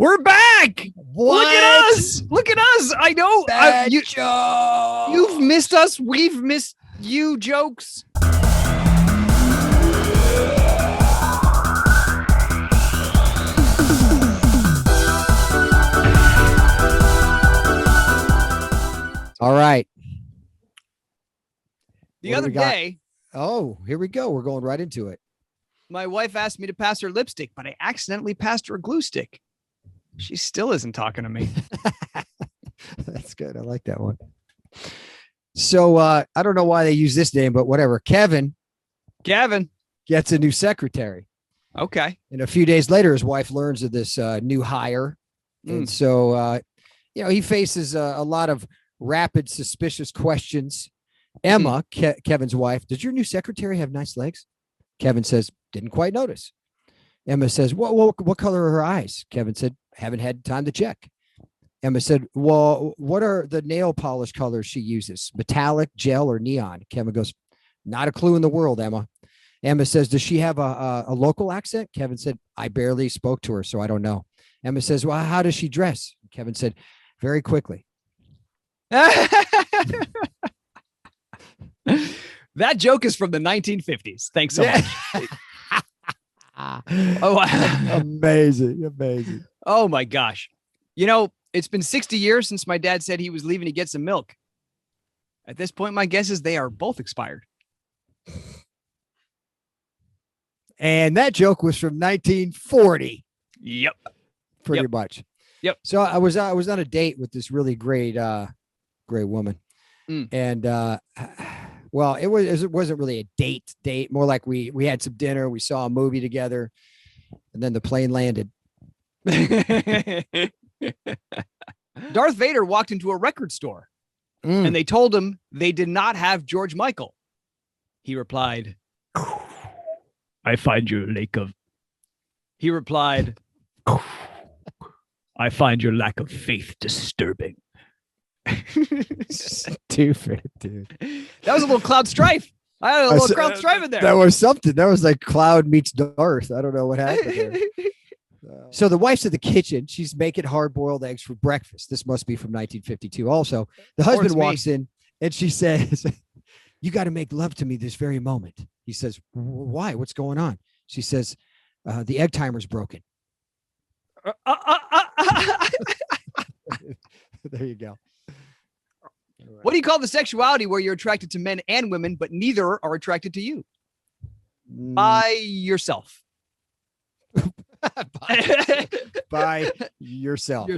We're back. What? Look at us. Look at us. I know. You've missed us. We've missed you. Jokes. All right. The other day. Oh, here we go. We're going right into it. My wife asked me to pass her lipstick, but I accidentally passed her a glue stick. She still isn't talking to me. That's good. I like that one. So I don't know why they use this name, but whatever. Kevin gets a new secretary. Okay. And a few days later, his wife learns of this new hire. And so, he faces a lot of rapid, suspicious questions. Emma, Kevin's wife, does your new secretary have nice legs? Kevin says, didn't quite notice. Emma says, what color are her eyes? Kevin said, haven't had time to check. Emma said, well, what are the nail polish colors she uses? Metallic, gel, or neon? Kevin goes, not a clue in the world, Emma. Emma says, does she have a local accent? Kevin said, I barely spoke to her, so I don't know. Emma says, well, how does she dress? Kevin said, very quickly. That joke is from the 1950s. Thanks so much. Oh, amazing. Oh my gosh. It's been 60 years since my dad said he was leaving to get some milk. At this point, my guess is they are both expired. And that joke was from 1940. Yep. Pretty much. Yep. So I was on a date with this really great woman. And well, it wasn't really a date, more like we had some dinner, we saw a movie together, and then the plane landed. Darth Vader walked into a record store and they told him they did not have George Michael. He replied, I find your lack of faith disturbing. Stupid, dude. That was a little Cloud Strife. I had a little Cloud Strife in there. That was something. That was like Cloud meets Darth. I don't know what happened there. So the wife's at the kitchen. She's making hard-boiled eggs for breakfast. This must be from 1952. Also, the husband walks in and she says, you got to make love to me this very moment. He says, why? What's going on? She says, the egg timer's broken. There you go. What do you call the sexuality where you're attracted to men and women, but neither are attracted to you? By yourself. By yourself.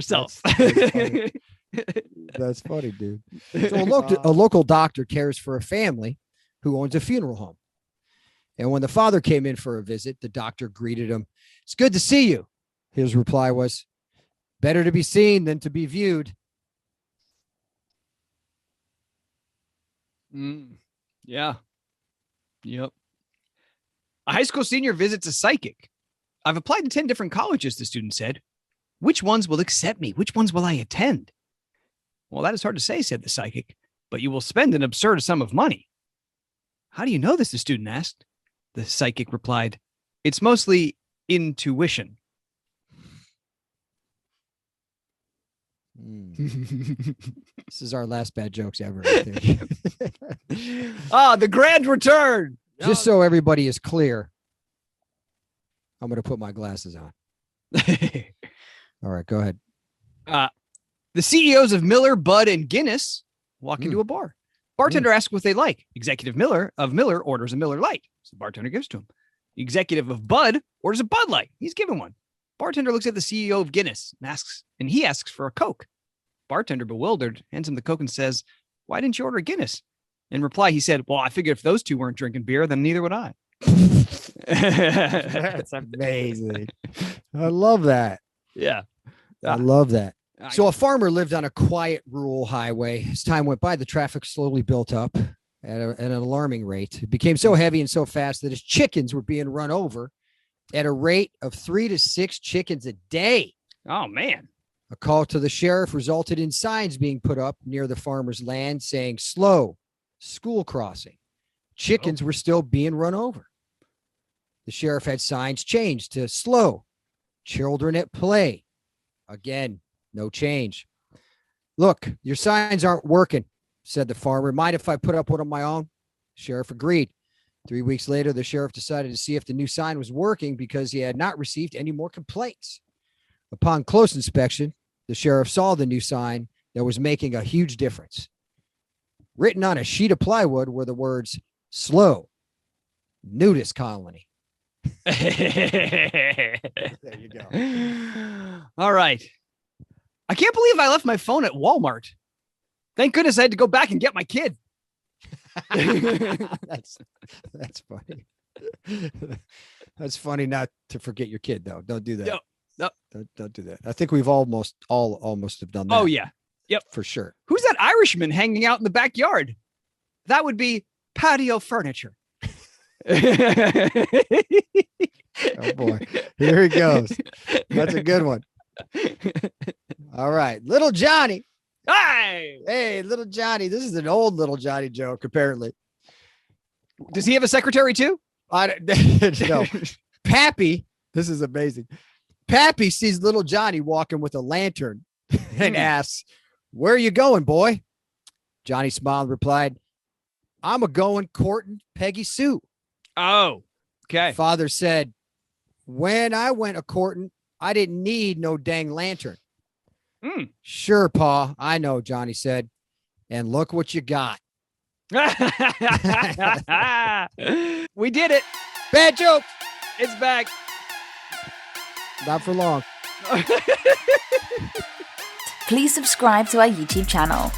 That's funny, dude. So a local doctor cares for a family who owns a funeral home. And when the father came in for a visit, the doctor greeted him. It's good to see you. His reply was, better to be seen than to be viewed. Yeah. Yep. A high school senior visits a psychic. I've applied to 10 different colleges, the student said. Which ones will accept me? Which ones will I attend? Well, that is hard to say, said the psychic, but you will spend an absurd sum of money. How do you know this? The student asked. The psychic replied, it's mostly intuition. This is our last bad jokes ever, I think. The grand return. Just so everybody is clear, I'm going to put my glasses on. All right, go ahead. The CEOs of Miller, Bud, and Guinness walk into a bar. Bartender asks what they like. Executive Miller orders a Miller Lite. So the bartender gives to him. The executive of Bud orders a Bud Light. He's given one. Bartender looks at the CEO of Guinness and he asks for a Coke. Bartender, bewildered, hands him the Coke and says, why didn't you order a Guinness? In reply, he said, well, I figured if those two weren't drinking beer, then neither would I. That's amazing. I love that. Yeah. I love that. So a farmer lived on a quiet rural highway. As time went by, the traffic slowly built up at an alarming rate. It became so heavy and so fast that his chickens were being run over at a rate of 3 to 6 chickens a day. Oh, man. A call to the sheriff resulted in signs being put up near the farmer's land saying slow, school crossing. Chickens were still being run over. The sheriff had signs changed to slow, children at play. Again, no change. Look, your signs aren't working, said the farmer. Mind if I put up one of my own? Sheriff agreed. 3 weeks later, the sheriff decided to see if the new sign was working because he had not received any more complaints. Upon close inspection, the sheriff saw the new sign that was making a huge difference. Written on a sheet of plywood were the words, "Slow, nudist colony." There you go. All right. I can't believe I left my phone at Walmart. Thank goodness I had to go back and get my kid. That's funny. That's funny not to forget your kid, though. Don't do that. No. Don't do that. I think we've almost have done that. Oh, yeah. Yep. For sure. Who's that Irishman hanging out in the backyard? That would be patio furniture. Oh, boy. Here he goes. That's a good one. All right. Little Johnny. Hi. Hey, little Johnny. This is an old little Johnny joke, apparently. Does he have a secretary too? No. Pappy, this is amazing. Pappy sees little Johnny walking with a lantern and asks, "Where are you going, boy?" Johnny smiled and replied, "I'm a-going courting Peggy Sue." Oh, okay. Father said, "When I went a-courting, I didn't need no dang lantern." "Sure, Pa, I know," Johnny said. "And look what you got." We did it. Bad joke. It's back. Not for long. Please subscribe to our YouTube channel.